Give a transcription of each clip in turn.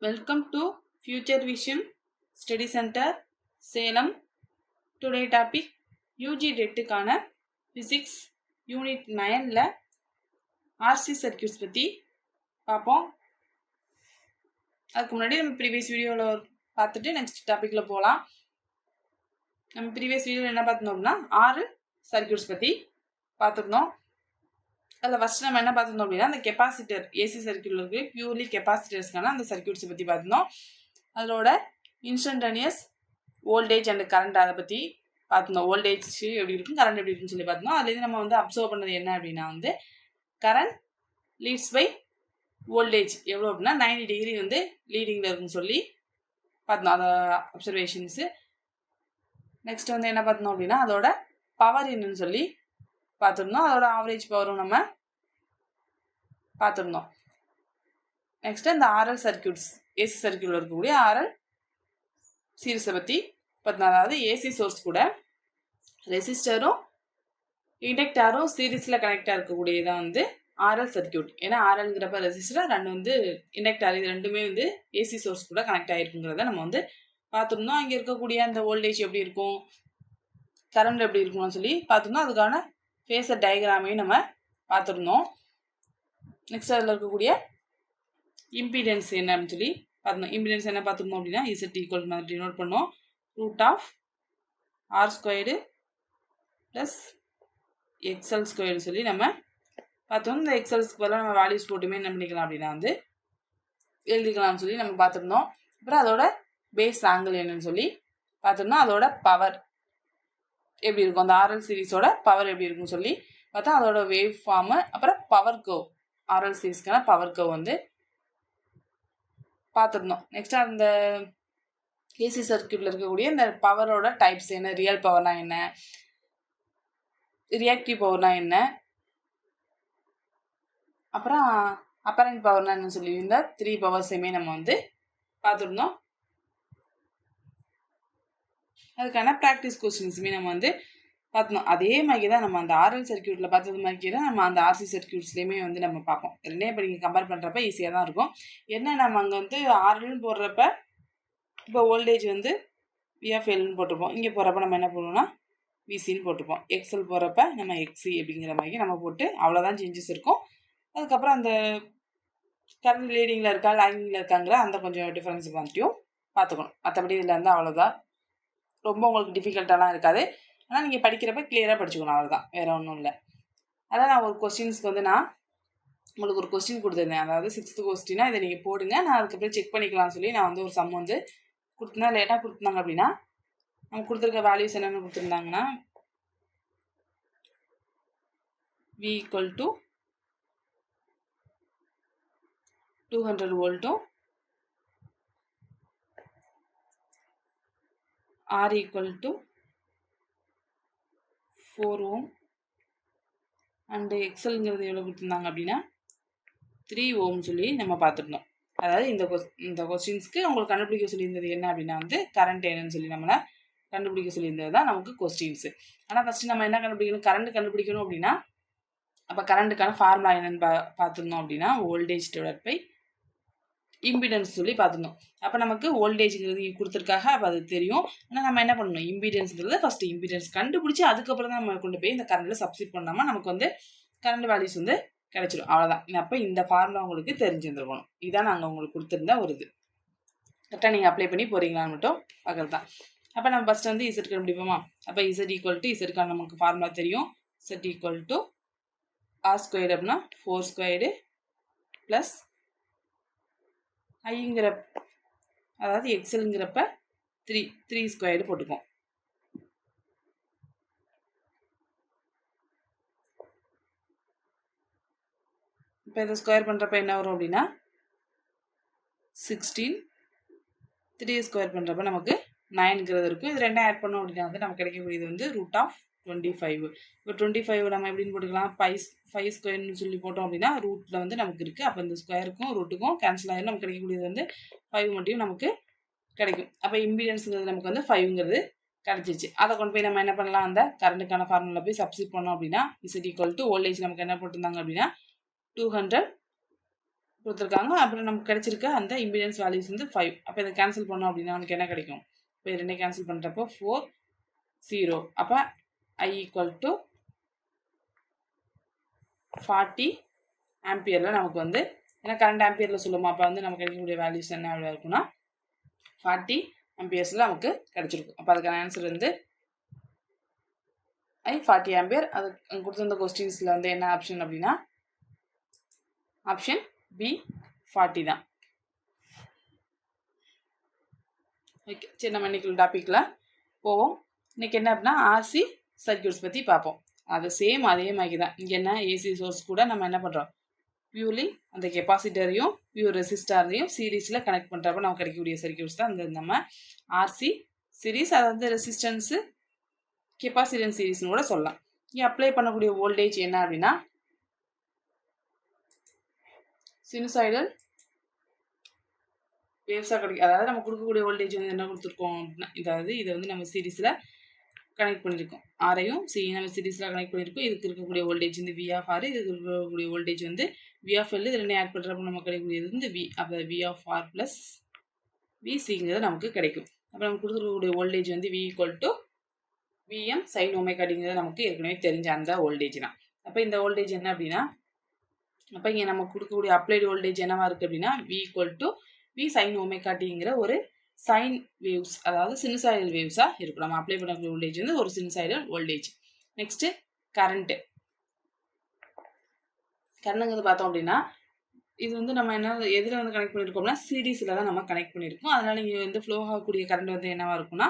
Welcome to Future Vision Study Center, Salem. Today topic UG டெட்டுக்கான Physics Unit 9ல RC Circuits பற்றி பார்ப்போம். அதுக்கு முன்னாடி நம்ம ப்ரீவியஸ் வீடியோவில் பார்த்துட்டு நெக்ஸ்ட் டாப்பிக்கில் போகலாம். நம்ம ப்ரீவியஸ் வீடியோவில் என்ன பார்த்துருந்தோம்னா 6 சர்க்கியூட்ஸ் பற்றி பார்த்துருந்தோம். அதில் ஃபஸ்ட்டு நம்ம என்ன பார்த்துருந்தோம் அப்படின்னா அந்த கெப்பாசிட்டர் ஏசி சர்க்கியூட்டில் இருக்கு பியூர்லி கெப்பாசிட்டர்ஸ்க்கான அந்த சர்க்கியூட்ஸை பற்றி பார்த்துருந்தோம். அதோட இன்ஸ்டன்டனியஸ் வோல்டேஜ் அண்ட் கரண்ட் அதை பற்றி பார்த்துருந்தோம். வோல்டேஜ் எப்படி இருக்கும், கரண்ட் எப்படி இருக்குன்னு சொல்லி பார்த்துருந்தோம். அதுலேருந்து நம்ம வந்து அப்சர்வ் பண்ணது என்ன அப்படின்னா வந்து கரண்ட் லீட்ஸ் பை வோல்டேஜ் எவ்வளோ அப்படின்னா 90 டிகிரி வந்து லீடிங்கில் இருக்குன்னு சொல்லி பார்த்தோம் அந்த அப்சர்வேஷன்ஸு. நெக்ஸ்ட் வந்து என்ன பார்த்தோம் அப்படின்னா அதோட பவர் என்னன்னு சொல்லி பார்த்துருந்தோம். அதோட ஆவரேஜ் பவரும் நம்ம பார்த்துருந்தோம். நெக்ஸ்ட் இந்த ஆர்எல் சர்க்கியூட்ஸ் ஏசி சர்க்கியூட்ல இருக்கக்கூடிய ஆர்எல் சீரிஸை பற்றி பார்த்தோம். அதாவது ஏசி சோர்ஸ் கூட ரெசிஸ்டரும் இண்டக்டரும் சீரிஸில் கனெக்டாக இருக்கக்கூடியதான் வந்து ஆர்எல் சர்க்கியூட். ஏன்னா ஆர்எல்ங்கிறப்ப ரெசிஸ்டர் ரெண்டு வந்து இண்டக்டர் இது ரெண்டுமே வந்து ஏசி சோர்ஸ் கூட கனெக்ட் ஆகிருக்குங்கிறத நம்ம வந்து பார்த்துருந்தோம். அங்கே இருக்கக்கூடிய அந்த வோல்டேஜ் எப்படி இருக்கும், கரண்ட் எப்படி இருக்கும்னு சொல்லி பார்த்துருந்தோம். அதுக்கான ஃபேஸர் டயக்ராமையும் நம்ம பார்த்துருந்தோம். நெக்ஸ்ட் அதில் இருக்கக்கூடிய இம்பிடன்ஸ் என்ன அப்படின்னு சொல்லி பார்த்தோம். இம்பிடன்ஸ் என்ன பார்த்துருந்தோம் அப்படின்னா இசட் ஈக்குவல் மாதிரி டினோட் பண்ணோம். √R² ப்ளஸ் XL² சொல்லி நம்ம பார்த்தோம். இந்த எக்ஸல்ஸ்க்கு பதிலாக நம்ம வேல்யூஸ் போட்டுமே என்ன பண்ணிக்கலாம் அப்படின்னா வந்து எழுதிக்கலாம்னு சொல்லி நம்ம பார்த்துருந்தோம். அப்புறம் அதோட பேஸ் ஆங்கிள் என்னன்னு சொல்லி பார்த்துருந்தோம். அதோட பவர் எப்படி இருக்கும், அந்த ஆர்எல் சீரிஸோட பவர் எப்படி இருக்குன்னு சொல்லி பார்த்தா அதோட வேவ் ஃபார்மு, அப்புறம் பவர் கர்வ் ஆர்எல் சீரிஸ்க்கான பவர் கர்வ் வந்து பார்த்துருந்தோம். நெக்ஸ்ட் அந்த ஏசி சர்க்கியூட்ல இருக்கக்கூடிய இந்த பவரோட டைப்ஸ் என்ன, ரியல் பவர்னா என்ன, ரியாக்டிவ் பவர்னா என்ன, அப்புறம் அப்பரண்ட் பவர்னா என்ன சொல்லி இந்த 3 பவர்ஸையுமே நம்ம வந்து பார்த்துருந்தோம். அதுக்கான ப்ராக்டிஸ் கொஸ்டின்ஸுமே நம்ம வந்து பார்த்தோம். அதே மாதிரி தான் நம்ம அந்த ஆர்எல் சர்க்கியூட்டில் பார்த்தது மாதிரி தான் நம்ம அந்த ஆர்சி சர்க்கியூட்ஸ்லேயுமே வந்து நம்ம பார்ப்போம். ரெண்டே இப்போ நீங்கள் கம்பேர் பண்ணுறப்ப ஈஸியாக தான் இருக்கும். என்ன நம்ம அங்கே வந்து ஆர்எல்னு போடுறப்ப இப்போ வோல்டேஜ் வந்து விஎஃப்எல்னு போட்டிருப்போம். இங்கே போகிறப்ப நம்ம என்ன பண்ணுவோம்னா விசின்னு போட்டிருப்போம். எக்ஸ்எல் போகிறப்ப நம்ம எக்ஸி அப்படிங்கிற மாதிரி நம்ம போட்டு அவ்வளோதான் சேஞ்சஸ் இருக்கும். அதுக்கப்புறம் அந்த கரண்ட் லீடிங்கில் இருக்கா லாகிங்கில் இருக்காங்கிற அந்த கொஞ்சம் டிஃப்ரென்ஸ் வந்துட்டும் பார்த்துக்கணும். மற்றபடி இதில் வந்து அவ்வளோதான், ரொம்ப உங்களுக்கு டிஃபிகல்ட்டாலாம் இருக்காது. ஆனால் நீங்கள் படிக்கிறப்ப கிளியராக படிச்சுக்கணும், அவ்வளோதான், வேறு ஒன்றும் இல்லை. அதான் நான் ஒரு கொஸ்டின்ஸ்க்கு வந்து நான் உங்களுக்கு ஒரு கொஸ்டின் கொடுத்துருந்தேன். அதாவது 6th கொஸ்டினாக இதை நீங்கள் போடுங்க, நான் அதுக்கப்புறம் செக் பண்ணிக்கலாம்னு சொல்லி நான் வந்து ஒரு சம் வந்து கொடுத்துருந்தேன். லேட்டாக கொடுத்துருந்தாங்க அப்படின்னா அவங்க கொடுத்துருக்க வேல்யூஸ் என்னென்னு கொடுத்துருந்தாங்கன்னா V = 200 வோல்ட்டும் R = 4 ohm அண்டு எக்ஸல்ங்கிறது எவ்வளோ கொடுத்துருந்தாங்க அப்படின்னா 3 ohm சொல்லி நம்ம பார்த்துருந்தோம். அதாவது இந்த கொஸ்டின்ஸ்க்கு உங்களுக்கு கண்டுபிடிக்க சொல்லியிருந்தது என்ன அப்படின்னா வந்து கரண்ட் என்னன்னு சொல்லி நம்மளை கண்டுபிடிக்க சொல்லியிருந்தது தான் நமக்கு கொஸ்டின்ஸு. ஆனால் ஃபஸ்ட்டு நம்ம என்ன கண்டுபிடிக்கணும், கரண்ட் கண்டுபிடிக்கணும் அப்படின்னா அப்போ கரண்ட்டுக்கான ஃபார்முலா என்னென்னு பார்த்துருந்தோம் அப்படின்னா வோல்டேஜ் டிவைடட் பை இம்பிடன்ஸ் சொல்லி பார்த்துருந்தோம். அப்போ நமக்கு வோல்டேஜ்ங்கிறது கொடுத்துருக்காக அப்போ அது தெரியும். ஆனால் நம்ம என்ன பண்ணணும், இம்பிடன்ஸ்ங்கிறது ஃபஸ்ட்டு இம்பிடன்ஸ் கண்டுபிடிச்சி அதுக்கப்புறம் தான் நம்ம கொண்டு போய் இந்த கரண்ட்டில் சப்ஸ்டிட் பண்ணாமல் நமக்கு வந்து கரண்ட் வேல்யூஸ் வந்து கிடச்சிடும், அவ்வளோதான். அப்போ இந்த ஃபார்முலா உங்களுக்கு தெரிஞ்சிருந்துருக்கணும். இதான் நாங்கள் உங்களுக்கு கொடுத்துருந்த ஒரு இது. கரெக்டாக நீங்கள் அப்ளை பண்ணி போகிறீங்களான்னு மட்டும் பார்க்குறது தான். அப்போ நம்ம ஃபஸ்ட்டு வந்து இசட் கண்டுபிடிப்போமா. அப்போ இசட் = இசட்கான நமக்கு ஃபார்முலா தெரியும். இசட் = R² அப்படின்னா 4² ப்ளஸ் ஐங்கிற அதாவது எக்ஸல்ங்கிறப்ப 3² போட்டுப்போம். இப்போ இதை ஸ்கொயர் பண்ணுறப்ப என்ன வரும் அப்படின்னா 16, 3² பண்ணுறப்ப நமக்கு 9ங்கிறது இருக்கும். இது ரெண்டும் ஆட் பண்ணோம் அப்படின்னா வந்து நமக்கு கிடைக்கக்கூடியது வந்து √25. இப்போ 25 நம்ம எப்படின்னு போட்டுக்கலாம், 5² சொல்லி போட்டோம் அப்படின்னா ரூட்டில் வந்து நமக்கு இருக்குது. அப்போ இந்த ஸ்கொயருக்கும் ரூட்டுக்கும் கேன்சல் ஆகிடும். நமக்கு கிடைக்கக்கூடியது வந்து 5 மட்டும் நமக்கு கிடைக்கும். அப்போ இம்பிடன்ஸுங்கிறது நமக்கு வந்து 5ங்கிறது கிடச்சிச்சு. அதை கொண்டு போய் நம்ம என்ன பண்ணலாம், அந்த கரண்ட்டுக்கான ஃபார்முலா போய் சப்ஸ்டிட் பண்ணோம் அப்படின்னா இசட் = வோல்டேஜ் நமக்கு என்ன போட்டிருந்தாங்க அப்படின்னா 200 கொடுத்துருக்காங்க. அப்புறம் நமக்கு கிடைச்சிருக்க அந்த இம்பிடன்ஸ் வேல்யூஸ் வந்து 5. அப்போ இதை கேன்சல் பண்ணோம் அப்படின்னா நமக்கு என்ன கிடைக்கும்? இப்போ இது ரெண்டையும் கேன்சல் பண்ணுறப்போ 4 0. அப்போ I ஈக்குவல் டு 40 ஆம்பியரில் நமக்கு வந்து ஏன்னா கரண்ட் ஆம்பியரில் சொல்லுமா, அப்போ வந்து நமக்கு கிடைக்கக்கூடிய வேல்யூஸ் என்ன எவ்வளோ இருக்குன்னா 40 ஆம்பியர்ஸில் நமக்கு கிடைச்சிருக்கும். அப்போ அதுக்கான ஆன்சர் வந்து 40 ஆம்பியர். அது கொடுத்துருந்த கொஸ்டின்ஸில் வந்து என்ன ஆப்ஷன் அப்படின்னா ஆப்ஷன் பி 40 தான். ஓகே, சரி நம்ம இன்னைக்கு டாப்பிக்கில் போவோம். இன்னைக்கு என்ன அப்படின்னா ஆர்சி சர்க்யூட்ஸ் பற்றி பார்ப்போம். அது சேம் அதே மாதிரி தான். இங்கே என்ன ஏசி சோர்ஸ் கூட நம்ம என்ன பண்ணுறோம், பியூர்லி அந்த கெப்பாசிட்டரையும் பியூர் ரெசிஸ்டாரையும் சீரீஸில் கனெக்ட் பண்ணுறப்ப நமக்கு கிடைக்கக்கூடிய சர்க்யூட்ஸ் தான் இந்த நம்ம ஆர்சி சீரீஸ். அதாவது ரெசிஸ்டன்ஸு கெப்பாசிட்டன்ஸ் சீரீஸ்னு கூட சொல்லலாம். இங்கே அப்ளை பண்ணக்கூடிய வோல்டேஜ் என்ன அப்படின்னா சினுசாய்டல் வேவ்ஸாக கிடைக்கும். அதாவது நம்ம கொடுக்கக்கூடிய வோல்டேஜ் வந்து என்ன கொடுத்துருக்கோம் அப்படின்னா இதை வந்து நம்ம சீரீஸில் கனெக்ட் பண்ணியிருக்கோம். ஆரையும் நம்ம சீரீஸில் கனெக்ட் பண்ணியிருக்கோம். இதுக்கு இருக்கக்கூடிய வோல்டேஜ் வந்து வி ஆஃப் ஆர், இதுக்கு இருக்கக்கூடிய வோல்டேஜ் வந்து வி ஆஃப் எல். இது ரெண்டையும் ஆட் பண்ணுறப்ப நமக்கு கிடைக்கக்கூடியது வந்து வி. அப்போ வி ஆஃப் ஆர் ப்ளஸ் விசிங்கிறது நமக்கு கிடைக்கும். அப்போ நமக்கு கொடுத்துருக்கக்கூடிய வோல்டேஜ் வந்து V equal to VM sine ஒமேகாடிங்கிறது நமக்கு ஏற்கனவே தெரிஞ்ச அந்த வோல்டேஜ் தான். அப்போ இந்த வோல்டேஜ் என்ன அப்படின்னா அப்போ இங்கே நம்ம கொடுக்கக்கூடிய அப்ளைடு வோல்டேஜ் என்னவா இருக்குது அப்படின்னா V equal to V sine ஒமேகாடிங்கிற ஒரு சைன் வேவ்ஸ், அதாவது சினுசாய்டல் வேவ்ஸாக இருக்கும். நம்ம அப்ளை பண்ணக்கூடிய வோல்டேஜ் வந்து ஒரு சினுசாய்டல் வோல்டேஜ். Next current. கரண்ட்டுங்கிறது பார்த்தோம் அப்படின்னா இது வந்து நம்ம என்ன எதில் வந்து கனெக்ட் பண்ணியிருக்கோம்னா சீரீஸில் தான் நம்ம கனெக்ட் பண்ணியிருக்கோம். அதனால் இங்கே வந்து ஃப்ளோ ஆகக்கூடிய கரண்ட் வந்து என்னவாக இருக்கும்னா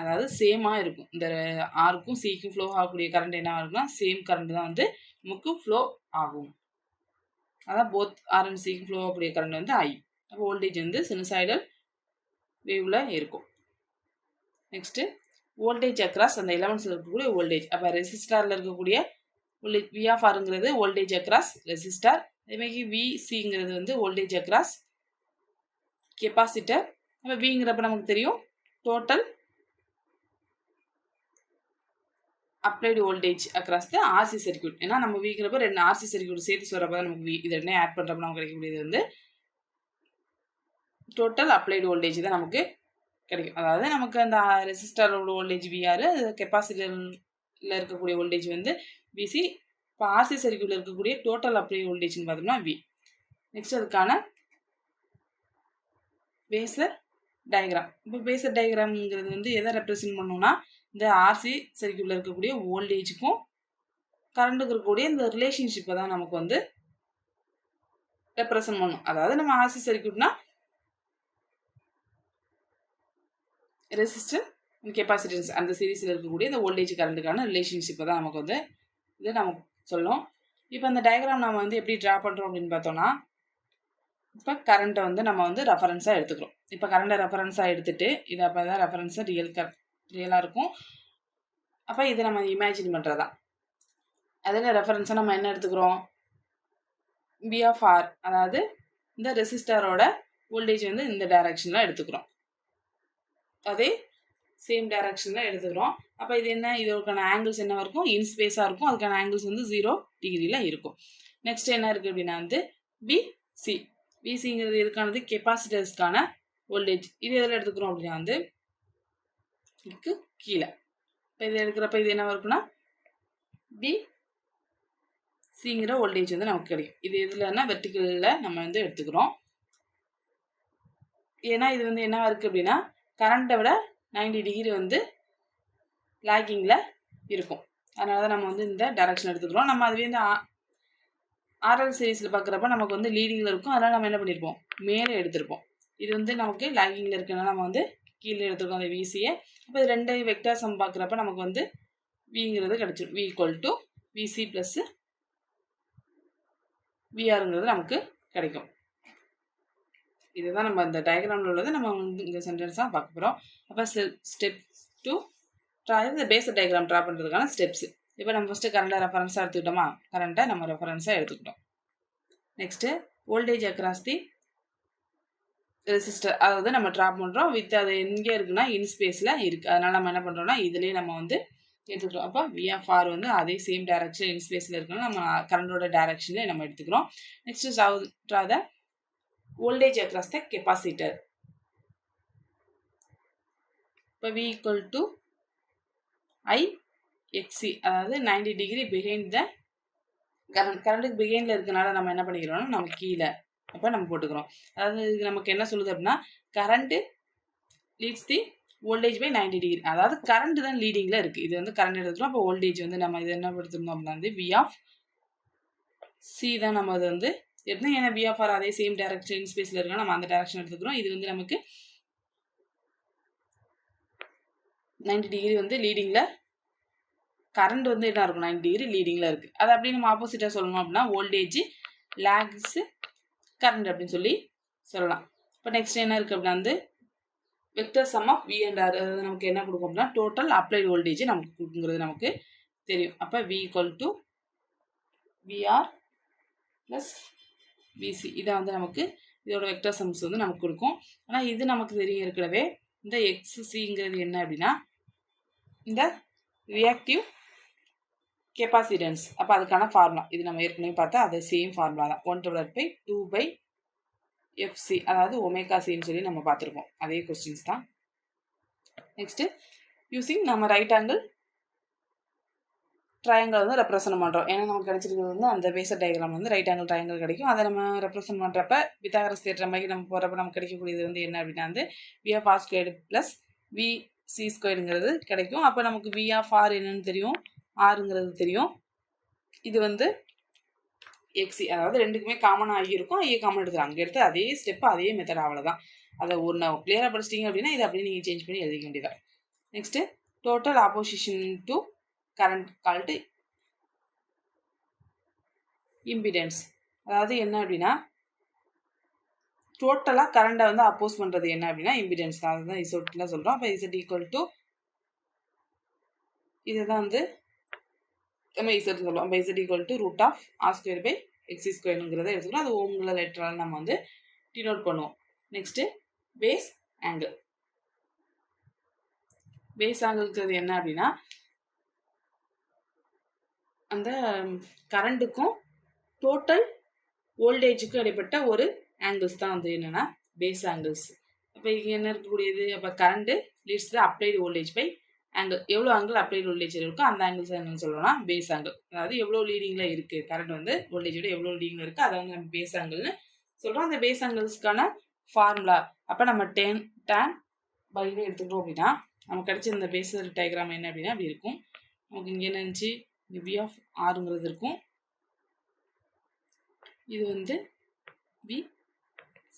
அதாவது சேமாக இருக்கும். இந்த ஆருக்கும் சிக்கும் ஃப்ளோ ஆகக்கூடிய கரண்ட் என்னவாக இருக்கும்னா சேம் கரண்ட் தான் வந்து நமக்கு ஃப்ளோ ஆகும். அதான் போத் ஆர் அண்ட் சிக்கு ஃப்ளோ ஆகக்கூடிய கரண்ட் வந்து அப்போ வோல்டேஜ் வந்து சினுசாய்டல் வேவ்ல இருக்கும். நெக்ஸ்ட்டு வோல்டேஜ் அக்ராஸ் அந்த எலமெண்ட்ஸில் இருக்கக்கூடிய வோல்டேஜ். அப்போ ரெசிஸ்டாரில் இருக்கக்கூடிய வோல்டேஜ் வி ஆஃப் ஆருங்கிறது வோல்டேஜ் அக்ராஸ் ரெசிஸ்டார். அதேமாதிரி விசிங்கிறது வந்து வோல்டேஜ் அக்ராஸ் கெப்பாசிட்டர். அப்போ விங்கிறப்ப நமக்கு தெரியும் டோட்டல் அப்ளைடு வோல்டேஜ் அக்ராஸ் த ஆர்சி சர்க்யூட். ஏன்னா நம்ம விங்கிறப்ப ரெண்டு ஆர்சி சர்க்யூட் சேர்த்து சொல்கிறப்ப நமக்கு வி இது ரெண்டே ஆட் பண்ணுறப்ப நமக்கு கிடைக்கக்கூடியது வந்து டோட்டல் அப்ளைடு வோல்டேஜ் தான் நமக்கு கிடைக்கும். அதாவது நமக்கு அந்த ரெசிஸ்டரோட வோல்டேஜ் விஆர், கெப்பாசிட்டரில் இருக்கக்கூடிய வோல்டேஜ் வந்து விசி. இப்போ ஆர்சி சர்க்யூட்டில் இருக்கக்கூடிய டோட்டல் அப்ளை வோல்டேஜ்னு பார்த்தோம்னா வி. நெக்ஸ்ட் அதுக்கான பேசர் டயக்ராம். இப்போ பேசர் டயக்ராம்ங்கிறது வந்து எதை ரெப்ரசென்ட் பண்ணோம்னா இந்த ஆர்சி சர்க்யூட்டில் இருக்கக்கூடிய வோல்டேஜுக்கும் கரண்ட்டுக்கு இருக்கக்கூடிய இந்த ரிலேஷன்ஷிப்பை தான் நமக்கு வந்து ரெப்ரசென்ட் பண்ணும். அதாவது நம்ம ஆர்சி சர்க்யூட்னா ரெசிஸ்டர் அண்ட் கெப்பாசிட்டன்ஸ் அந்த சீரீஸில் இருக்கக்கூடிய இந்த வோல்டேஜ் கரண்ட்டுக்கான ரிலேஷன்ஷிப்பை தான் நமக்கு வந்து இது நமக்கு சொல்லும். இப்போ அந்த டயக்ராம் நம்ம வந்து எப்படி ட்ரா பண்ணுறோம் அப்படின்னு பார்த்தோம்னா இப்போ கரண்ட்டை வந்து நம்ம வந்து ரெஃபரன்ஸாக எடுத்துக்கிறோம். இப்போ கரண்ட்டை ரெஃபரன்ஸாக எடுத்துகிட்டு இது அப்போ தான் ரெஃபரன்ஸாக ரியலாக இருக்கும். அப்போ இதை நம்ம இமேஜின் பண்ணுறதா. அதில் ரெஃபரன்ஸாக நம்ம என்ன எடுத்துக்கிறோம் பி ஆஃப் ஆர், அதாவது இந்த ரெசிஸ்டரோட வோல்டேஜ் வந்து இந்த டைரக்ஷனில் எடுத்துக்கிறோம். அதே சேம் டைரக்ஷனில் எடுத்துக்கிறோம். அப்போ இது என்ன இதோக்கான ஆங்கிள்ஸ் என்னவாக இருக்கும் இன்ஸ்பேஸாக இருக்கும். அதுக்கான ஆங்கிள்ஸ் வந்து 0 டிகிரியில் இருக்கும். நெக்ஸ்ட் என்ன இருக்குது அப்படின்னா வந்து விசி. விசிங்கிறது எதுக்கானது கெப்பாசிட்டர்ஸ்க்கான வோல்டேஜ். இது எதில் எடுத்துக்கிறோம் அப்படின்னா வந்து இதுக்கு கீழே. இப்போ இது எடுக்கிறப்ப இது என்னவாக இருக்குன்னா விசிங்கிற வோல்டேஜ் வந்து நமக்கு கிடைக்கும். இது எதுலன்னா வெர்டிக்கலில் நம்ம வந்து எடுத்துக்கிறோம். ஏன்னா இது வந்து என்னவா இருக்குது அப்படின்னா கரண்ட்டை விட 90 டிகிரி வந்து லேக்கிங்கில் இருக்கும். அதனால தான் நம்ம வந்து இந்த டைரக்ஷன் எடுத்துக்கிறோம். நம்ம அதுவே இந்த ஆர்எல் சீரீஸில் பார்க்குறப்ப நமக்கு வந்து லீடிங்கில் இருக்கும். அதனால் நம்ம என்ன பண்ணியிருப்போம் மேலே எடுத்திருப்போம். இது வந்து நமக்கு லேக்கிங்கில் இருக்குன்னா நம்ம வந்து கீழே எடுத்துருக்கோம் அந்த விசியை. அப்போ இது ரெண்டு வெக்டர் சம் பார்க்குறப்ப நமக்கு வந்து விங்கிறது கிடச்சிடும். V equal to VC plus விஆருங்கிறது நமக்கு கிடைக்கும். இதுதான் நம்ம இந்த டயக்ராமில் உள்ளது. நம்ம வந்து இந்த சென்டென்ஸாக பார்க்க போகிறோம். அப்போ ஸ்டெப் 2 இந்த பேசர் டயக்ராம் ட்ரா பண்ணுறதுக்கான ஸ்டெப்ஸ். இப்போ நம்ம ஃபஸ்ட்டு கரண்ட்டை ரெஃபரன்ஸாக எடுத்துக்கிட்டோமா, கரண்ட்டை நம்ம ரெஃபரன்ஸாக எடுத்துக்கிட்டோம். Next voltage across the resistor, அதாவது நம்ம ட்ரா பண்ணுறோம் வித் அது எங்கே இருக்குன்னா இன்ஸ்பேஸில் இருக்குது. அதனால் நம்ம என்ன பண்ணுறோம்னா இதுலேயே நம்ம வந்து எடுத்துக்கிறோம். அப்போ வி ஆஃப் ஆர் வந்து அதே சேம் டைரக்ஷன் இன் ஸ்பேஸில் இருக்கணும், நம்ம கரண்டோட டைரக்ஷனில் நம்ம எடுத்துக்கிறோம். Next draw the voltage across the capacitor. இப்போ V equal to I XC, அதாவது 90 டிகிரி பிஹைண்ட் த கரண்ட்டுக்கு பிஹைண்டில் இருக்கனால நம்ம என்ன பண்ணிக்கிறோம்னா நம்ம கீழே அப்போ நம்ம போட்டுக்கிறோம். அதாவது இது நமக்கு என்ன சொல்லுது அப்படின்னா current leads the voltage by 90 degree, அதாவது கரண்ட் தான் லீடிங்கில் இருக்குது. இது வந்து கரண்ட் எடுத்துக்கிறோம். அப்போ வோல்டேஜ் வந்து நம்ம இது என்ன எடுத்துருந்தோம் அப்படின்னா வந்து வி ஆஃப் சி தான் நம்ம அது வந்து எடுத்தோம். ஏன்னா வி ஆஃப் ஆர் அதே சேம் டைரக்ஷன் ஸ்பேஸில் இருக்கோம், நம்ம அந்த டைரக்ஷன் எடுத்துக்கிறோம். இது வந்து நமக்கு 90 டிகிரி வந்து லீடிங்கில் கரண்ட் வந்து என்ன இருக்கும் 90 டிகிரி லீடிங்கில் இருக்குது. அது அப்படியே நம்ம ஆப்போசிட்டாக சொல்லணும் அப்படின்னா வோல்டேஜ் லேக்ஸ் கரண்ட் அப்படின்னு சொல்லி சொல்லலாம். இப்போ நெக்ஸ்ட் என்ன இருக்குது அப்படின்னா வந்து vector sum of V and R, அதாவது நமக்கு என்ன கொடுக்கும் அப்படின்னா டோட்டல் அப்ளைடு வோல்டேஜ் நமக்கு கொடுக்குங்கிறது நமக்கு தெரியும். அப்போ V equal to VR plus VC, இதை வந்து நமக்கு இதோட வெக்டர் சம்ஸ் வந்து நமக்கு கொடுக்கும். ஆனால் இது நமக்கு தெரியும் ஏற்கனவே. இந்த எக்ஸ்சிங்கிறது என்ன அப்படின்னா இந்த ரியாக்டிவ் கெப்பாசிட்டன்ஸ். அப்போ அதுக்கான ஃபார்முலா இது நம்ம ஏற்கனவே பார்த்தா அது சேம் ஃபார்முலா தான், 1/2/2/FC, அதாவது ஒமேகா சின்னு சொல்லி நம்ம பார்த்துருக்கோம். அதே கொஸ்டின்ஸ் தான். நெக்ஸ்ட்டு யூஸிங் நம்ம ரைட் ஆங்கிள் ட்ரையாங்கிள் வந்து ரெப்ரசன்ட் பண்ணுறோம். ஏன்னா நமக்கு கிடைச்சிருக்கிறது வந்து அந்த பேஸர் டயக்ராம் வந்து ரைட் ஆங்கிள் ட்ரையாங்கிள் கிடைக்கும். அதை நம்ம ரெப்ரசன்ட் பண்ணுறப்ப பித்தாகரஸ் தேற்றம் மாதிரி நம்ம போகிறப்ப நமக்கு கிடைக்கக்கூடியது வந்து என்ன அப்படின்னா வந்து V of R squared plus V C ஸ்கொயருங்கிறது கிடைக்கும். அப்போ நமக்கு வி ஆஃப் ஆர் என்னன்னு தெரியும், ஆறுங்கிறது தெரியும். இது வந்து எக்ஸி, அதாவது ரெண்டுக்குமே காமனாக ஆகியிருக்கும். ஐயே காமன் எடுத்துக்கலாம், அங்கே எடுத்து அதே ஸ்டெப்பு அதே மெத்தட் அவ்வளோதான். அதை ஒன்று கிளியராக படிச்சிட்டிங்க அப்படின்னா இதை அப்படியே நீங்கள் சேஞ்ச் பண்ணி எழுதிக்க வேண்டியதான். Next total opposition to current called impedance. அதாவது என்ன அப்படின்னா டோட்டலாக கரண்டை வந்து அப்போஸ் பண்ணுறது என்ன அப்படின்னா இம்பிடன்ஸ் தான். அதுதான் இசட்லாம் சொல்கிறோம். அப்போ இசட் ஈக்குவல் டு இதுதான் வந்து நம்ம இசட் சொல்லுவோம். அப்போ Z equal to root of R square by XC ஸ்கொயருங்கிறத எடுத்துக்கலாம். அது ஓம்ல லெட்டரால் நம்ம வந்து டினோட் பண்ணுவோம். Next phase angle. பேஸ் ஆங்கிள்ங்கிறது என்ன அப்படின்னா அந்த கரண்ட்டுக்கும் டோட்டல் வோல்டேஜுக்கும் இடைப்பட்ட ஒரு ஆங்கிள்ஸ் தான் வந்து என்னென்னா பேஸ் ஆங்கிள்ஸ். அப்போ இங்கே என்ன இருக்கக்கூடியது, அப்போ current leads the applied voltage by angle. எவ்வளோ ஆங்கிள் அப்ளைடு வோல்டேஜ் இருக்கோ அந்த ஆங்கிள்ஸ் என்னன்னு சொல்லணும்னா பேஸ் ஆங்கிள். அதாவது எவ்வளோ லீடிங்கில் இருக்குது கரண்ட் வந்து வோல்டேஜோட எவ்வளோ லீடிங்கில் இருக்குது அதை வந்து நம்ம பேஸ் ஆங்கிள்னு சொல்கிறோம். அந்த பேஸ் ஆங்கிள்ஸ்க்கான ஃபார்முலா அப்போ நம்ம டேன் பைன்னு எடுத்துக்கிட்டோம் அப்படின்னா நமக்கு கிடைச்ச இந்த பேஸர் டயக்ராம் என்ன அப்படின்னா அப்படி இருக்கும். நமக்கு இங்கே என்ன இருந்துச்சு, இந்த வி ஆஃப் ஆறுங்கிறது இருக்கும். இது வந்து வி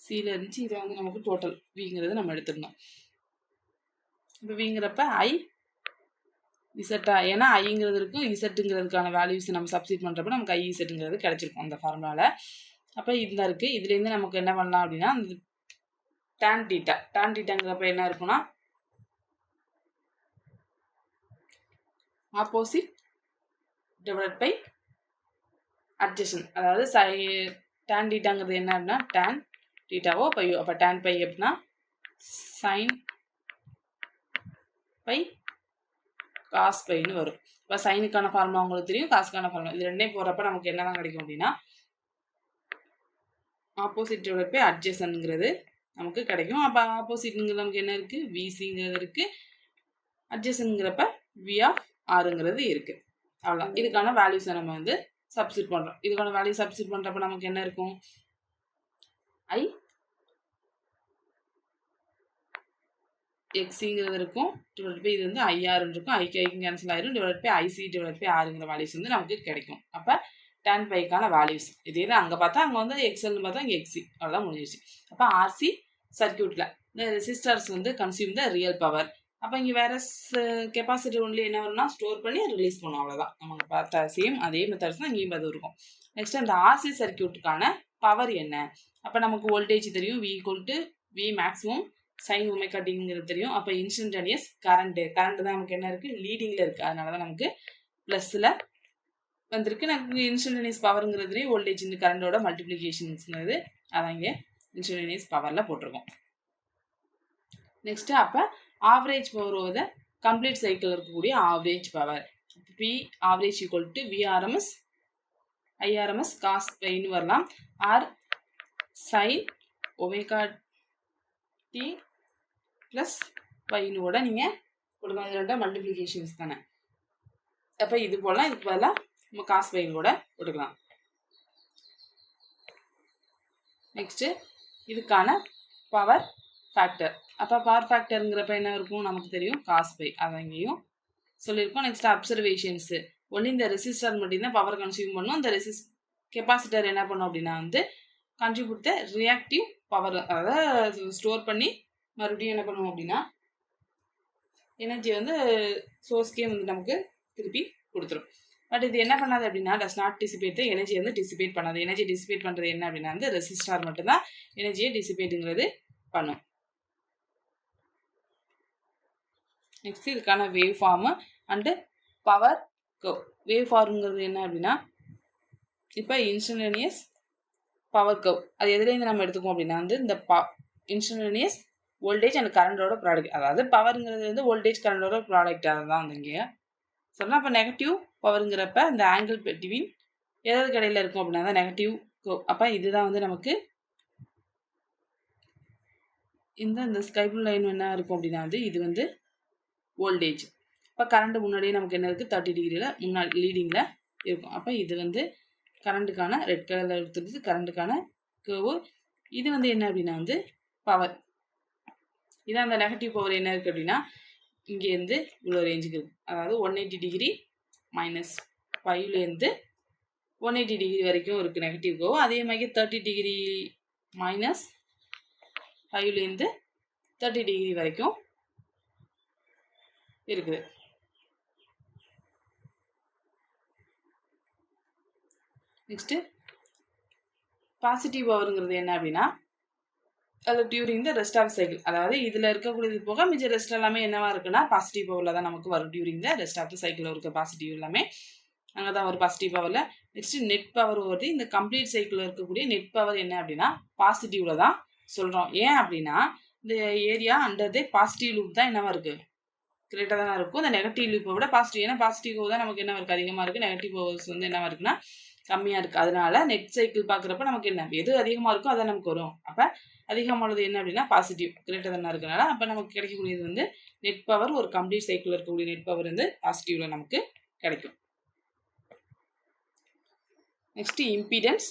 சியில் இருந்துச்சு. இதை வந்து நமக்கு டோட்டல் விங்கிறது நம்ம எடுத்துருந்தோம். இப்போ விங்கிறப்ப ஐ இசட்டா, ஏன்னா ஐங்கிறது இருக்கும், இசட்டுங்கிறதுக்கான வேல்யூஸ் நம்ம சப்ஸ்டிட் பண்ணுறப்ப நமக்கு ஐ இசட்டுங்கிறது கிடச்சிருக்கும் அந்த ஃபார்முலாவில். அப்போ இந்த இருக்குது. இதுலேருந்து நமக்கு என்ன பண்ணலாம் அப்படின்னா அந்த டான் டீட்டாங்கிறப்ப என்ன இருக்குன்னா ஆப்போசிட் டிவைட் பை அட்ஜசன். அதாவது டான் டீட்டாங்கிறது என்ன அப்படின்னா டான் டீட்டாவோ பையோ. அப்போ டான் பை அப்படின்னா சைன் பை காஸ் பைன்னு வரும். இப்போ சைனுக்கான ஃபார்முலா உங்களுக்கு தெரியும், காசுக்கான ஃபார்முலா இது ரெண்டையும் போகிறப்ப நமக்கு என்ன தான் கிடைக்கும் அப்படின்னா ஆப்போசிட் டிவைட் பை அட்ஜசன்ங்கிறது நமக்கு கிடைக்கும். அப்போ ஆப்போசிட்ங்கிறது நமக்கு என்ன இருக்குது, விசிங்கிறது இருக்குது, அட்ஜசன்ங்கிறப்ப வி ஆஃப் ஆறுங்கிறது இருக்குது. அவ்வளோதான். இதுக்கான வேல்யூஸை நம்ம வந்து சப்ஸ்டிட் பண்ணுறோம். இதுக்கான வேல்யூ சப்ஸ்டிட் பண்ணுறப்ப நமக்கு என்ன இருக்கும், ஐ எக்ஸிங்கிறது இருக்கும் டிவைட் பை இது வந்து ஐஆர்னு இருக்கும், ஐக்கு கேன்சல் ஆயிரும், divide by IC divide by ஆறுங்கிற வேல்யூஸ் வந்து நமக்கு கிடைக்கும். அப்போ டான் பைக்கான வேல்யூஸ் இதே தான். அங்கே பார்த்தா அங்கே வந்து எக்ஸ்எல்னு பார்த்தா இங்கே எக்ஸி, அவ்வளோதான் முடிஞ்சிச்சு. அப்போ ஆர்சி சர்க்கியூட்டில் இந்த ரெசிஸ்டர்ஸ் வந்து கன்சியூம் த ரியல் பவர். அப்போ இங்கே வேற கெப்பாசிட்டி ஒன்லி என்ன வரும்னா ஸ்டோர் பண்ணி ரிலீஸ் பண்ணும், அவ்வளோதான். நமக்கு பார்த்தா சேம் அதே மெத்தட்ஸ் தான் இங்கேயும் அது இருக்கும். நெக்ஸ்ட் அந்த ஆர்சி சர்க்கியூட்டுக்கான பவர் என்ன, அப்போ நமக்கு வோல்டேஜ் தெரியும், V equal to V maximum sine omega டிங்கிறது தெரியும். அப்போ இன்ஸ்டன்டேனியஸ் கரண்ட்டு தான் நமக்கு என்ன இருக்குது லீடிங்கில் இருக்குது, அதனால தான் நமக்கு ப்ளஸில் வந்திருக்கு. நமக்கு இன்ஸ்டன்டேனியஸ் பவருங்கிறதுலேயே வோல்டேஜ் இந்த கரண்டோட மல்டிப்ளிகேஷன்ஸ்ங்கிறது அதான் இங்கே இன்ஸ்டன்டேனியஸ் பவரில் போட்டிருக்கோம். நெக்ஸ்ட்டு அப்போ average power over the complete cycle இருக்கக்கூடிய average power. P average equal to VRMS IRMS cos பைன்னு வரலாம், or sin omega t plus பைன்னு கூட நீங்கள் கொடுக்கலாம். இது ரெண்டாக மல்டிப்ளிகேஷன்ஸ் தானே. அப்போ இது போடலாம், இதுக்கு பதிலாக நம்ம காஸ் பைன்னு கூட கொடுக்கலாம். நெக்ஸ்ட்டு இதுக்கான பவர் ஃபேக்டர். அப்போ பவர் ஃபேக்டருங்கிறப்ப என்ன இருக்கும் நமக்கு தெரியும், காஸ் பை, அதை இங்கேயும் சொல்லியிருக்கோம். நெக்ஸ்ட் அப்சர்வேஷன்ஸு, ஒன்லி இந்த ரெசிஸ்டர் மட்டும்தான் பவர் கன்சியூம் பண்ணும். இந்த கெப்பாசிட்டர் என்ன பண்ணும் அப்படின்னா கன்ட்ரிபியூட் த ரியாக்டிவ் பவர், அதாவது ஸ்டோர் பண்ணி மறுபடியும் என்ன பண்ணுவோம் அப்படின்னா எனர்ஜி சோர்ஸ்க்கே நமக்கு திருப்பி கொடுத்துரும். பட் இது என்ன பண்ணாது அப்படின்னா does not dissipate the energy dissipate பண்ணாது. எனர்ஜி டிசிபேட் பண்ணுறது என்ன அப்படின்னா ரெசிஸ்டார் மட்டும்தான் எனர்ஜியை டிசிபேட்டுங்கிறது பண்ணும். நெக்ஸ்ட் இதுக்கான wave form and power curve. Wave ஃபார்முங்கிறது என்ன அப்படின்னா இப்போ இன்ஸ்டன்டேனியஸ் பவர் கர்வ், அது எதுலேருந்து நம்ம எடுத்துக்கோம் அப்படின்னா இந்த இன்ஸ்டன்டேனியஸ் வோல்டேஜ் அண்ட் கரண்டோட ப்ராடக்ட், அதாவது பவருங்கிறது வோல்டேஜ் கரண்டோட ப்ராடக்ட், அதுதான் இங்கே சொன்னால். அப்போ நெகட்டிவ் பவருங்கிறப்ப இந்த ஆங்கிள் பிட்வீன் எதாவது கடையில் இருக்கும் அப்படின்னா தான் நெகட்டிவ் கர்வ். அப்போ இதுதான் நமக்கு இந்த ஸ்கை ப்ளூ லைன் என்ன இருக்கும் அப்படின்னா இது வோல்டேஜ். இப்போ கரண்ட் முன்னாடியே நமக்கு என்ன இருக்குது 30 டிகிரியில் முன்னாடி லீடிங்கில் இருக்கும். அப்போ இது கரண்ட்டுக்கான ரெட் கலரில் எடுத்துருது கரண்ட்டுக்கான கர்வு. இது என்ன அப்படின்னா பவர். இதான் அந்த நெகட்டிவ் பவர் என்ன இருக்குது அப்படின்னா இங்கேருந்து இவ்வளோ ரேஞ்சுக்கு இருக்குது, அதாவது 180 டிகிரி -5லேருந்து 180 டிகிரி வரைக்கும் இருக்குது நெகட்டிவ் கர்வ். அதே மாதிரி 30 டிகிரி -5லேருந்து 30 டிகிரி வரைக்கும் இருக்குது. நெக்ஸ்ட்டு பாசிட்டிவ் பவருங்கிறது என்ன அப்படின்னா அது during the rest of cycle, அதாவது இதில் இருக்கக்கூடியது போக மிச்ச ரெஸ்ட் எல்லாமே என்னவா இருக்குன்னா பாசிட்டிவ் பவரில் தான் நமக்கு வரும். During the rest of the சைக்கிளில் இருக்க பாசிட்டிவ் எல்லாமே அங்கே தான் வரும் பாசிட்டிவ் பவரில். நெக்ஸ்ட்டு நெட் பவர் வருது. இந்த கம்ப்ளீட் சைக்கிளில் இருக்கக்கூடிய நெட் பவர் என்ன அப்படின்னா பாசிட்டிவில் தான் சொல்கிறோம். ஏன் அப்படின்னா இந்த area under the positive loop தான் என்னவா இருக்குது, கிரேட்டாக தானே இருக்கும். இந்த நெகட்டிவ் லூப்பை விட பாசிட்டிவ், ஏன்னா பாசிட்டிவ் தான் நமக்கு என்ன இருக்குது அதிகமாக இருக்குது, நெகட்டிவ் பவர்ஸ் என்னவா இருக்குன்னா கம்மியாக இருக்குது. அதனால நெட் சைக்கிள் பார்க்குறப்ப நமக்கு என்ன எது அதிகமாக இருக்கோ அதான் நமக்கு வரும். அப்போ அதிகமானது என்ன அப்படின்னா பாசிட்டிவ் கிரேட்டர் தானே இருக்கனால அப்போ நமக்கு கிடைக்கக்கூடியது நெட் பவர், ஒரு கம்ப்ளீட் சைக்கிள் இருக்கக்கூடிய நெட் பவர் பாசிட்டிவ்ல நமக்கு கிடைக்கும். Next impedance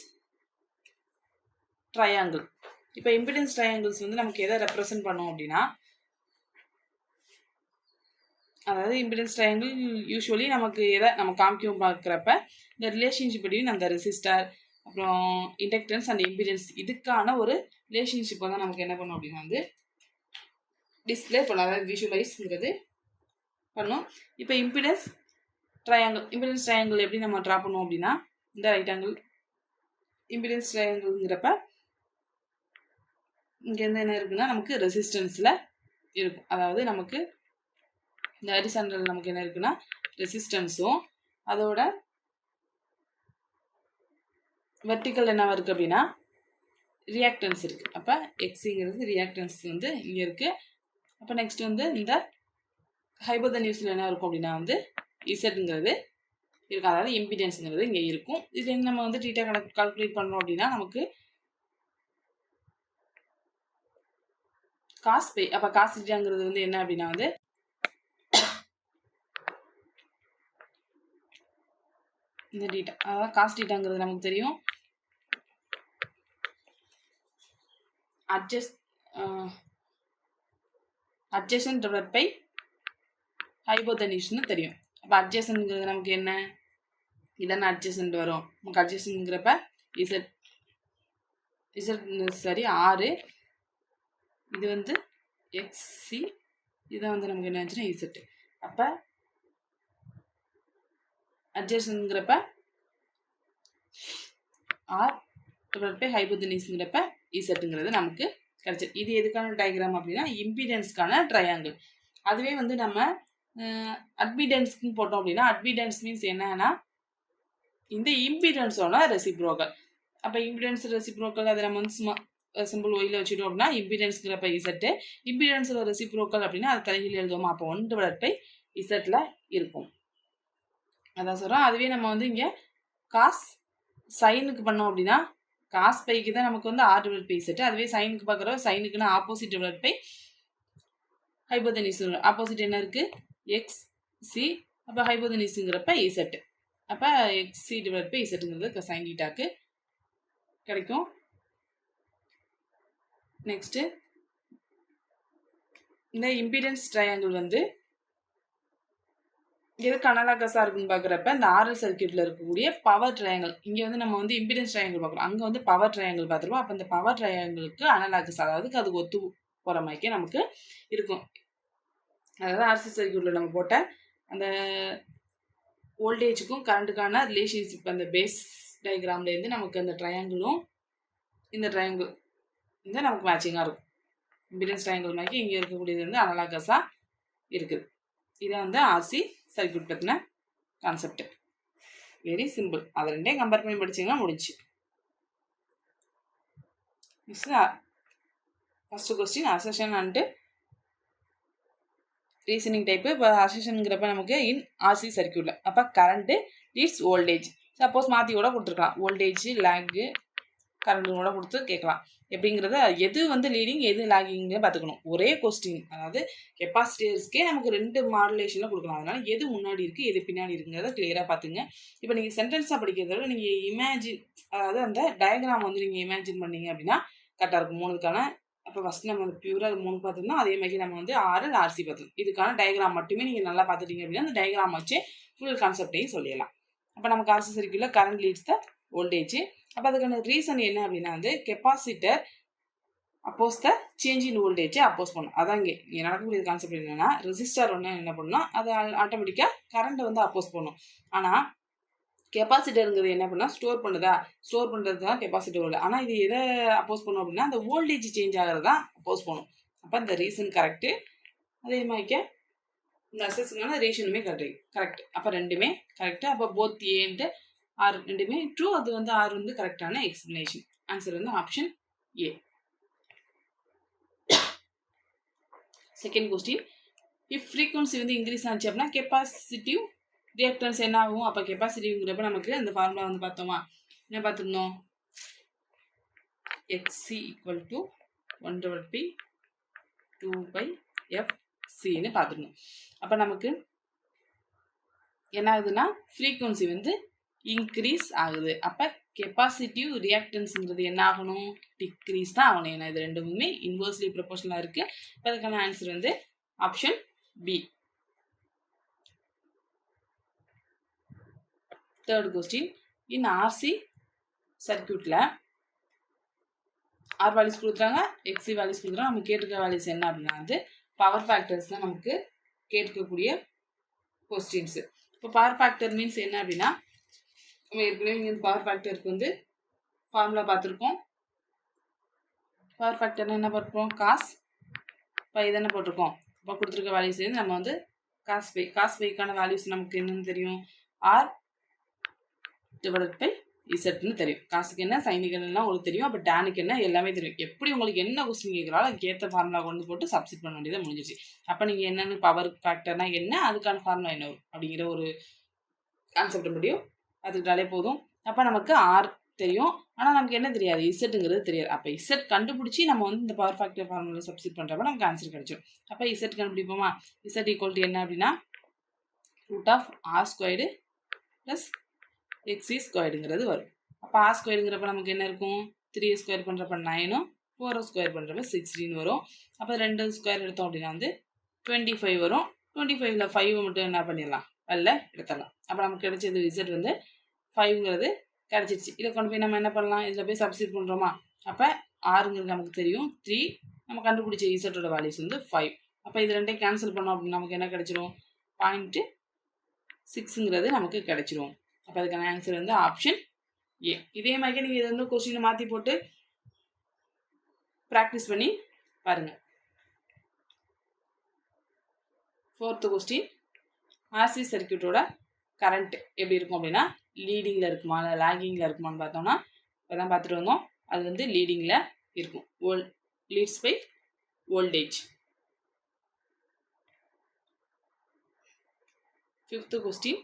triangle. இப்போ இம்பிடன்ஸ் ட்ரையாங்கிள்ஸ் நமக்கு எதை ரெப்ரசன்ட் பண்ணும் அப்படின்னா, அதாவது இம்பிடன்ஸ் ட்ரையாங்கிள் யூஸ்வலி நமக்கு எதை நம்ம காமிக்கவும் பார்க்குறப்ப இந்த ரிலேஷன்ஷிப் பிட்வீன் அந்த ரெசிஸ்டர் அப்புறம் இண்டக்டன்ஸ் அண்ட் இம்பிடன்ஸ் இதுக்கான ஒரு ரிலேஷன்ஷிப்பை தான் நமக்கு என்ன பண்ணும் அப்படின்னா டிஸ்பிளே பண்ணும், அதாவது விஷுவலைஸ்ங்கிறது பண்ணும். இப்போ இம்பிடன்ஸ் ட்ரையாங்கிள் எப்படி நம்ம ட்ரா பண்ணுவோம் அப்படின்னா இந்த ரைட் ஆங்கிள் இம்பிடன்ஸ் ட்ரையாங்கிள்ங்கிறப்ப இங்கேருந்து என்ன இருக்குன்னா நமக்கு ரெசிஸ்டன்ஸில் இருக்கும், அதாவது நமக்கு இந்த ஹரிசாண்டல் நமக்கு என்ன இருக்குன்னா ரெசிஸ்டன்ஸும் அதோட வெர்டிக்கல் என்னவா இருக்குது அப்படின்னா ரியாக்டன்ஸ் இருக்குது. அப்போ எக்ஸிங்கிறது ரியாக்டன்ஸ் இங்கே இருக்குது. அப்போ நெக்ஸ்ட் இந்த ஹைபோதனியூஸில் என்ன இருக்கும் அப்படின்னா இசட்ங்கிறது இருக்கும், அதாவது இம்பிடன்ஸுங்கிறது இங்கே இருக்கும். இது நம்ம டீட்டா கால்குலேட் பண்ணோம் அப்படின்னா நமக்கு காஸ் பை. அப்போ காஸ் டீட்டாங்கிறது என்ன அப்படின்னா இந்த டீட்டா, அதாவது காஸ் டீட்டாங்கிறது நமக்கு தெரியும் அட்ஜசன்ட் டிவைட் பை ஹைபோதனியூஸ்னு தெரியும். அப்போ அட்ஜசன்ட்ங்கிறது நமக்கு என்ன, இதான அட்ஜசன்ட் வரும் நமக்கு. அட்ஜசன்ட்ங்கிறப்ப இசட் சரி 6, இது எக்ஸி, இதான் நமக்கு என்ன ஆச்சுன்னா இசட். அப்போ அட்ஜசன்ட்ங்கிறப்ப ஆர் டிவைட் பை ஹைபோதனியூஸ்ங்கிறப்ப இசட்டுங்கிறது நமக்கு கிடைச்சது. இது எதுக்கான டயக்ராம் அப்படின்னா இம்பிடன்ஸ்க்கான ட்ரையாங்கிள். அதுவே நம்ம அட்மிடன்ஸ்க்குன்னு போட்டோம் அப்படின்னா அட்மிடன்ஸ் மீன்ஸ் என்னன்னா இந்த இம்பிடன்ஸோட ரெசிப்ரோக்கல். அப்போ இம்பிடன்ஸ் ரெசிப்ரோக்கல் அதை நம்ம சும்மா சிம்பிள் ஒயில் வச்சுட்டோம் அப்படின்னா இம்பிடன்ஸ்ங்கிறப்ப இசட்டு, இம்பிடன்ஸில் ரெசிப்ரோக்கல் அப்படின்னா அது தலைகீழ் எழுதுவோமா, அப்போ 1/π இசட்டில் இருக்கும். அதான் சொல்கிறோம். அதுவே நம்ம வந்து இங்கே காஸ் சைனுக்கு பண்ணோம் அப்படின்னா காஸ் பைக்கு தான் நமக்கு வந்து r/π இசட்டு, அதுவே சைனுக்கு பார்க்குற சைனுக்குன்னா ஆப்போசிட் பை ஹைபோதனிஸ். ஆப்போசிட் என்ன இருக்குது, எக்ஸ் சி, அப்போ ஹைபோதனிஸுங்கிறப்ப இசட்டு, அப்போ xc/π இசட்டுங்கிறது சைன் டீட்டாக்கு கிடைக்கும். நெக்ஸ்ட்டு இந்த இம்பிடன்ஸ் ட்ரையாங்கிள் வந்து எதுக்கு அனலாகஸாக இருக்குன்னு பார்க்குறப்ப இந்த ஆர்எல் சர்க்கியூட்டில் இருக்கக்கூடிய பவர் ட்ரையாங்கிள், இங்கே வந்து நம்ம வந்து இம்பிடன்ஸ் ட்ரையாங்கிள் பார்க்குறோம், அங்கே வந்து பவர் ட்ரையாங்கிள் பார்த்துருவோம். அப்போ இந்த பவர் ட்ரையாங்கிளுக்கு அனலாகஸ், அதாவது அது ஒத்து போகிற மாதிரிக்கே நமக்கு இருக்கும். அதாவது ஆர்சி சர்க்கியூட்டில் நம்ம போட்ட அந்த வோல்டேஜுக்கும் கரண்ட்டுக்கான ரிலேஷன்ஷிப் அந்த பேஸ் டயக்ராம்லேருந்து நமக்கு அந்த ட்ரையாங்கிளும் இந்த ட்ரையாங்கிள் வந்து நமக்கு மேட்சிங்காக இருக்கும். இம்பிடன்ஸ் ட்ரையாங்கிள் மாதிரி இங்கே இருக்கக்கூடியது வந்து அனலாகஸாக இருக்குது. இதை வந்து ஆர்சி சர்க்கியூட் பற்றின கான்செப்ட். Very simple. அதை ரெண்டே கம்பேர் பண்ணி படிச்சிங்கன்னா முடிச்சு. First question assertion and reasoning type. இப்போ அசெஷனுங்கிறப்ப நமக்கு இன் ஆர்சி சர்க்கியூட்டில் அப்போ கரண்ட்டு லீட்ஸ் வோல்டேஜ், சப்போஸ் மாற்றி கூட கொடுத்துருக்கலாம், வோல்டேஜ் லேக்கு கரண்ட்டு கூட கொடுத்து கேட்கலாம். எப்படிங்கிறத எது வந்து லீடிங் எது லேகிங்னு பார்த்துக்கணும். ஒரே கொஸ்டின், அதாவது கெப்பாசிட்டர்ஸ்க்கே நமக்கு 2 மாடுலேஷனில் கொடுக்கலாம். அதனால் எது முன்னாடி இருக்குது எது பின்னாடி இருக்குங்கிறத கிளியராக பார்த்துங்க. இப்போ நீங்கள் சென்டென்ஸாக படிக்கிறத விட நீங்கள் இமேஜின், அதாவது அந்த டயக்ராம் வந்து நீங்கள் இமேஜின் பண்ணீங்க அப்படின்னா கரெக்டாக இருக்கும். 3க்கான அப்போ ஃபஸ்ட் நம்ம வந்து பியூராக அது 3 பார்த்துருந்தோம். அதே மாதிரி நம்ம வந்து ஆர்எல் ஆர்சி பார்த்துருந்தோம். இதுக்கான டயக்ராம் மட்டுமே நீங்கள் நல்லா பார்த்துட்டீங்க அப்படின்னா அந்த டயக்ராம் வச்சு ஃபுல் கான்செப்டையும் சொல்லிடலாம். அப்போ நமக்கு ஆர்சி சர்க்கியூட்டில் கரண்ட் லீட்ஸ் த வோல்டேஜ். அப்போ அதுக்கான ரீசன் என்ன அப்படின்னா வந்து capacitor oppose the change in வோல்டேஜை அப்போஸ் பண்ணும். அதான் இங்கே நடக்கக்கூடிய கான்செப்ட் என்னென்னா, ரெசிஸ்டர் ஒன்று என்ன பண்ணணும், அது ஆட்டோமேட்டிக்காக கரண்ட்டை வந்து அப்போஸ் பண்ணும். ஆனால் கெப்பாசிட்டருங்கிறது என்ன பண்ணால் ஸ்டோர் பண்ணுறது தான் கெப்பாசிட்டர் வோல்டேஜ். ஆனால் இது எதை அப்போஸ் பண்ணும் அப்படின்னா அந்த வோல்டேஜ் சேஞ்ச் ஆகிறது தான் அப்போஸ் பண்ணும். அப்போ இந்த ரீசன் கரெக்டு. அதே மாதிரிக்க இந்த அசஸ்க்கான ரேஷனுமே கரெக்ட். அப்போ ரெண்டுமே கரெக்டு. அப்போ போத் ஏன்ட்டு ஆர் ரெண்டுமே ட்ரூ. அது வந்து ஆர் வந்து கரெக்டான எக்ஸ்பிளனேஷன். ஆன்சர் வந்து option A. Second question, if frequency வந்து இன்க்ரீஸ் ஆச்சு அப்படின்னா கெப்பாசிட்டிவ் ரியாக்டன்ஸ் என்ன ஆகும். அப்போ கெப்பாசிட்டிவ்ங்கிறப்ப நமக்கு அந்த ஃபார்முலா வந்து பார்த்தோமா, என்ன பார்த்துருந்தோம், எக்ஸி ஈக்குவல் டு 1/π 2/fcன்னு பார்த்துருந்தோம். அப்போ நமக்கு என்ன ஆகுதுன்னா ஃப்ரீக்வன்சி வந்து இன்க்ரீஸ் ஆகுது. அப்போ கெப்பாசிட்டிவ் ரியாக்டன்ஸுங்கிறது என்ன ஆகணும், டிக்ரீஸ் தான் ஆகணும். ஏன்னா இது ரெண்டுமே இன்வர்ஸ்லி ப்ரொபோர்ஷனலாக இருக்குது. இப்போ அதுக்கான ஆன்சர் வந்து ஆப்ஷன் பி. தேர்ட் கொஸ்டின், இன் ஆர்சி சர்க்கியூட்டில் ஆர் வேல்யூஸ் கொடுத்துறாங்க, எக்ஸி வேல்யூஸ் கொடுக்குறாங்க. நம்ம கேட்டுக்க வேல்யூஸ் என்ன அப்படின்னா வந்து பவர் ஃபேக்டர்ஸ் தான் நமக்கு கேட்கக்கூடிய கொஸ்டின்ஸு. இப்போ பவர் ஃபேக்டர் மீன்ஸ் என்ன அப்படின்னா, நம்ம ஏற்கனவே இங்கே பவர் ஃபேக்டருக்கு வந்து ஃபார்முலா பார்த்துருக்கோம். பவர் ஃபேக்டர்னா என்ன பார்த்துருக்கோம், காஸ் பை தானே போட்டிருக்கோம். இப்போ கொடுத்துருக்க வேல்யூஸ் நம்ம வந்து காஸ் பைக்கான வேல்யூஸ் நமக்கு என்னன்னு தெரியும், r/π இசட்னு தெரியும். காசுக்கு என்ன சைனுக்கு என்னன்னா உங்களுக்கு தெரியும். அப்போ டேனுக்கு என்ன எல்லாமே தெரியும். எப்படி உங்களுக்கு என்ன கொஸ்டின் கேட்குறாலும் அதுக்கேற்ற ஃபார்முலா கொண்டு போட்டு சப்ஸ்டிட் பண்ண வேண்டியதாக முடிஞ்சிச்சு. அப்போ நீங்கள் என்னென்னு பவர் ஃபேக்டர்னா என்ன, அதுக்கான ஃபார்முலா என்ன வரும் அப்படிங்கிற ஒரு கான்செப்ட் முடியும் அதுக்கிட்டாலே போதும். அப்போ நமக்கு ஆர் தெரியும், ஆனால் நமக்கு என்ன தெரியாது, இசட்டுங்கிறது தெரியாது. அப்போ இசட் கண்டுபிடிச்சி நம்ம வந்து இந்த பவர் ஃபேக்டர் ஃபார்முலா சப்ஸ்டிட் பண்ணுறப்ப நமக்கு ஆன்சர் கிடைச்சிடும். அப்போ இசட் கண்டுபிடிப்போமா, இசட் ஈக்குவல் டு என்ன அப்படின்னா √r² + xc² வரும். அப்போ r² நமக்கு என்ன இருக்கும், 3² பண்ணுறப்ப 9, 4² பண்ணுறப்ப 16 வரும். அப்போ 2² எடுத்தோம் அப்படின்னா வந்து 25 வரும். 25ல் 5 மட்டும் என்ன பண்ணிடலாம், வெளில எடுத்துடலாம். அப்போ நமக்கு கிடைச்சது இசட் வந்து 5ங்கிறது கிடச்சிருச்சு. இதை கொண்டு போய் நம்ம என்ன பண்ணலாம், இதில் போய் சப்ஸ்டிட் பண்ணுறோமா. அப்போ ஆறுங்கிறது நமக்கு தெரியும் 3, நம்ம கண்டுபிடிச்ச இசட்டோட வேல்யூஸ் வந்து 5. அப்போ இது ரெண்டையும் கேன்சல் பண்ணோம் அப்படின்னு நமக்கு என்ன கிடைச்சிரும், 0.6ங்கிறது நமக்கு கிடைச்சிரும். அப்போ அதுக்கான ஆன்சர் வந்து ஆப்ஷன் ஏ. இதே மாதிரி நீங்கள் இதை வந்து கொஸ்டினை மாற்றி போட்டு ப்ராக்டிஸ் பண்ணி பாருங்கள். ஃபோர்த்து கொஸ்டின், ஆர்சி சர்க்கியூட்டோட கரண்ட் எப்படி இருக்கும் அப்படின்னா லீடிங்கில் இருக்குமா இல்லை லேகிங்கில் இருக்குமான்னு பார்த்தோம்னா இப்போ தான் பார்த்துட்டு வந்தோம். அது வந்து லீடிங்கில் இருக்கும். Leads by voltage. 5th question,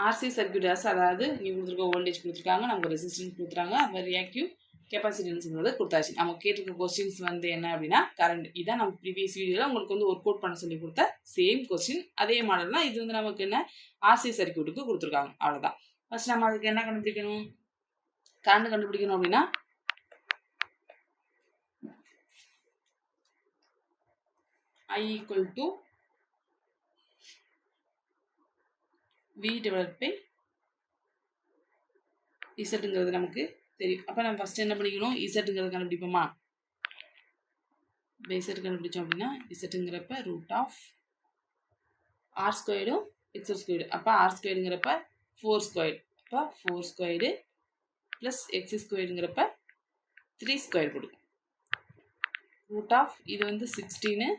RC circuit அதாவது நீ கொடுத்துருக்க வோல்டேஜ் கொடுத்துருக்காங்க, நமக்கு ரெசிஸ்டன்ஸ் கொடுத்துருக்காங்க, அப்போ ரியாக்டிவ் கெப்பாசிட்டன்ஸுங்கிறது கொடுத்தாச்சு. நம்ம கேட்டிருக்க கொஸ்டின்ஸ் வந்து என்ன அப்படின்னா கரண்ட். இதான் நம்ம ப்ரீவியஸ் வீடியோவில் உங்களுக்கு வந்து ஒர்க் அவுட் பண்ண சொல்லி கொடுத்த சேம் கொஸ்டின், அதே மாடல் தான். இது வந்து நமக்கு என்ன ஆர்சி சர்க்யூட்டுக்கு கொடுத்துருக்காங்க, அவ்வளோதான். ஃபர்ஸ்ட் நம்ம அதுக்கு என்ன கண்டுபிடிக்கணும், கரண்ட் கண்டுபிடிக்கணும் அப்படின்னா I equal to V divided by Zங்கிறது நமக்கு தெரியும். அப்போ நம்ம ஃபர்ஸ்ட் என்ன பண்ணிக்கணும், Zங்கிறது கண்டுபிடிப்போமா. Z கண்டுபிடிச்சோம் அப்படின்னா Zங்கிறப்ப ரூட் ஆஃப் ஆர் ஸ்கொயர்டும் எக்ஸ் ஸ்கொயர்டு. அப்போ ஆர் ஸ்கொயர்டுங்கிறப்ப 4 ஸ்கொயர்டு. அப்போ 4 ஸ்கொயர்டு ப்ளஸ் எக்ஸ் ஸ்கொயர்டுங்கிறப்ப 3 ஸ்கொயர் கொடுக்கும். ரூட் ஆஃப் இது வந்து 16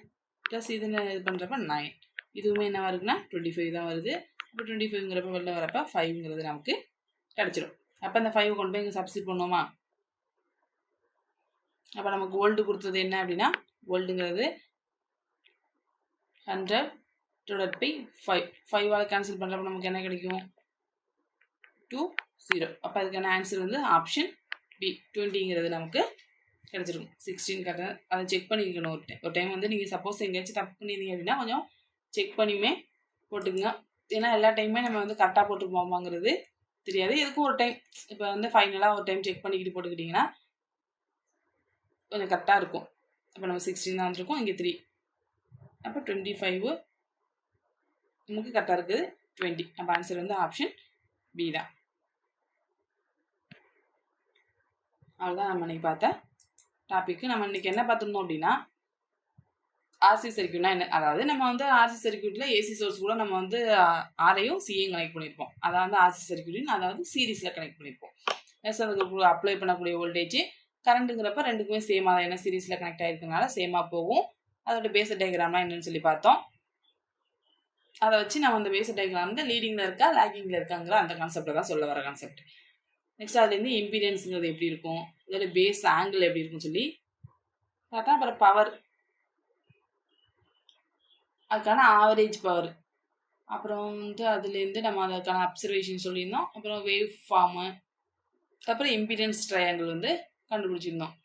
ப்ளஸ் இது பண்ணுறப்ப 9. இதுவுமே என்ன இருக்குன்னா 25 தான் வருது. இப்போ 25ங்கிறப்ப வெளில வரப்போ 5ங்கிறது நமக்கு கிடச்சிடும். அப்போ அந்த 5 கொண்டு போய் இங்கே சப்ஸ்டிட் பண்ணுவோமா. அப்போ நமக்கு வோல்டு கொடுத்தது என்ன அப்படின்னா வோல்டுங்கிறது 100 டிவைடட் பை 5. 5ஆல் கேன்சல் பண்ணுறப்ப நமக்கு என்ன கிடைக்கும் 20. அப்போ அதுக்கான ஆன்சர் வந்து ஆப்ஷன் பி 20ங்கிறது நமக்கு கிடச்சிருக்கும். 16 கரெக்டாக அதை செக் பண்ணிக்கணும். ஒரு டைம் வந்து நீங்கள் சப்போஸ் எங்கேயாச்சும் தப்பு பண்ணியிருந்தீங்க அப்படின்னா கொஞ்சம் செக் பண்ணியுமே போட்டுக்குங்க. ஏன்னா எல்லா டைமுமே நம்ம வந்து கரெக்டாக போட்டு போமாங்கிறது தெரியாது. எதுக்கும் ஒரு டைம் இப்போ வந்து ஃபைனலாக ஒரு டைம் செக் பண்ணிக்கிட்டு போட்டுக்கிட்டிங்கன்னா கொஞ்சம் கரெக்டாக இருக்கும். அப்போ நம்ம 16 தான் வந்துருக்கோம், இங்கே 3. அப்போ 25 நமக்கு கரெக்டாக இருக்குது 20. அப்போ ஆன்சர் வந்து ஆப்ஷன் பி தான். அவ்வளோதான் நம்ம இன்னைக்கு பார்த்த டாபிக். நம்ம இன்னைக்கு என்ன பார்த்துருந்தோம் அப்படின்னா ஆர்சி சர்க்யூட்னா என்ன, அதாவது நம்ம வந்து ஆர்சி சர்க்யூட்டில் ஏசி சோர்ஸ் கூட நம்ம வந்து ஆரையும் சியும் கனெக்ட் பண்ணியிருப்போம். அதாவது ஆர்சி சர்க்யூட்டின் அதாவது சீரீஸில் கனெக்ட் பண்ணியிருப்போம். நெக்ஸ்ட் அதுக்கு அப்ளை பண்ணக்கூடிய வோல்டேஜ் கரண்ட்டுங்கிறப்ப ரெண்டுக்குமே சேமாக தான், ஏன்னா சீரீஸில் கனெக்ட் ஆகிருக்கனால சேமாக போகும். அதோட பேஸர் டயக்ராம்லாம் என்னன்னு சொல்லி பார்த்தோம். அதை வச்சு நம்ம அந்த பேஸர் டயக்ராம் வந்து லீடிங்கில் இருக்கா லேக்கிங்கில் இருக்காங்கிற அந்த கான்செப்டை தான் சொல்ல வர கான்செப்ட். நெக்ஸ்ட் அதுலேருந்து இம்பீடியன்ஸுங்கிறது எப்படி இருக்கும், இதோட பேஸ் ஆங்கிள் எப்படி இருக்குன்னு சொல்லி பார்த்தா. அப்புறம் பவர், அதுக்கான ஆவரேஜ் பவர், அப்புறம் வந்து அதுலேருந்து நம்ம அதுக்கான அப்சர்வேஷன் சொல்லியிருந்தோம். அப்புறம் வேவ் ஃபார்மு, அப்புறம் இம்பீடியன்ஸ் ட்ரையாங்கிள் வந்து கண்டுபிடிச்சிருந்தோம்.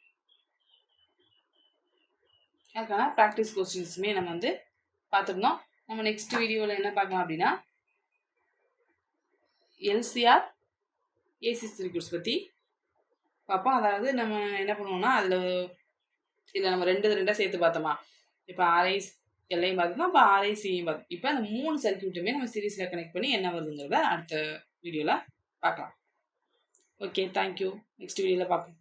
அதுக்கான ப்ராக்டிஸ் கொஸ்டின்ஸுமே நம்ம வந்து பார்த்துருந்தோம். நம்ம நெக்ஸ்ட் வீடியோவில் என்ன பார்க்கலாம் அப்படின்னா எல்சிஆர் ஏசி சர்க்யூட்ஸ் பற்றி பார்ப்போம். அதாவது நம்ம என்ன பண்ணுவோம்னா இதில் நம்ம ரெண்டாக சேர்த்து பார்த்தோமா. இப்போ ஆர்ஐஸ் எல்லையும் பார்த்தோம்னா இப்போ ஆர்ஐசியும் பார்த்தோம். இப்போ அந்த 3 சர்க்யூட்டுமே நம்ம சீரீஸில் கனெக்ட் பண்ணி என்ன வருதுங்கிறத அடுத்த வீடியோவில் பார்க்கலாம். Okay, thank you. நெக்ஸ்ட் வீடியோவில் பார்ப்போம்.